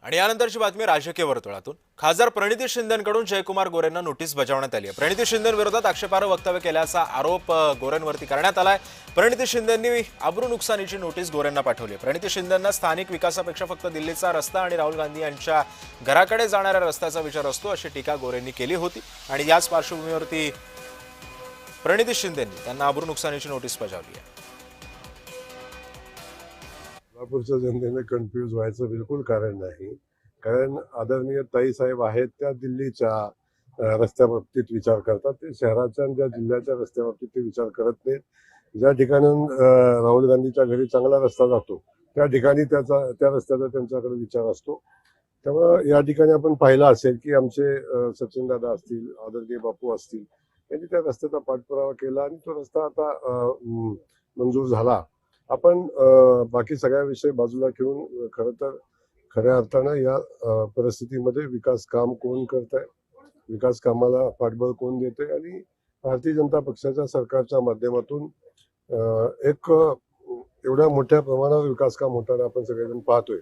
आणि यानंतरची बातमी राजकीय वर्तुळातून. खासदार प्रणिती शिंदेंकडून जयकुमार गोरेंना नोटीस बजावण्यात आली आहे. प्रणिती शिंदेंविरोधात आक्षेपार्ह वक्तव्य केल्याचा आरोप गोरेंवरती करण्यात आलाय. प्रणिती शिंदेंनी अब्रू नुकसानीची नोटीस गोरेंना पाठवली. प्रणिती शिंदेंना स्थानिक विकासापेक्षा फक्त दिल्लीचा रस्ता आणि राहुल गांधी यांच्या घराकडे जाणाऱ्या रस्त्याचा विचार असतो, अशी टीका गोरेंनी केली होती. आणि याच पार्श्वभूमीवरती प्रणिती शिंदेंनी त्यांना अब्रू नुकसानीची नोटीस बजावली आहे. सोलापूरच्या जनतेने कन्फ्यूज व्हायचं बिलकुल कारण नाही. कारण आदरणीय ताई साहेब आहेत त्या दिल्लीच्या रस्त्याबाबतीत विचार करतात. ते शहराच्या आणि त्या जिल्ह्याच्या रस्त्याबाबतीत ते विचार करत नाहीत. ज्या ठिकाणी राहुल गांधीच्या घरी चांगला रस्ता जातो त्या ठिकाणी त्या रस्त्याचा त्यांच्याकडे विचार असतो. त्यामुळे या ठिकाणी आपण पाहिलं असेल की आमचे सचिन दादा असतील, आदरणीय बापू असतील, यांनी त्या रस्त्याचा पाठपुरावा केला आणि तो रस्ता आता मंजूर झाला. आपण बाकी सगळ्या विषय बाजूला ठेवून खरं तर खऱ्या अर्थानं या परिस्थितीमध्ये विकास काम कोण करत आहे, विकास कामाला पाठबळ कोण देते आणि भारतीय जनता पक्षाच्या सरकारच्या माध्यमातून एक एवढ्या मोठ्या प्रमाणावर विकास काम होताना आपण सगळेजण पाहतोय.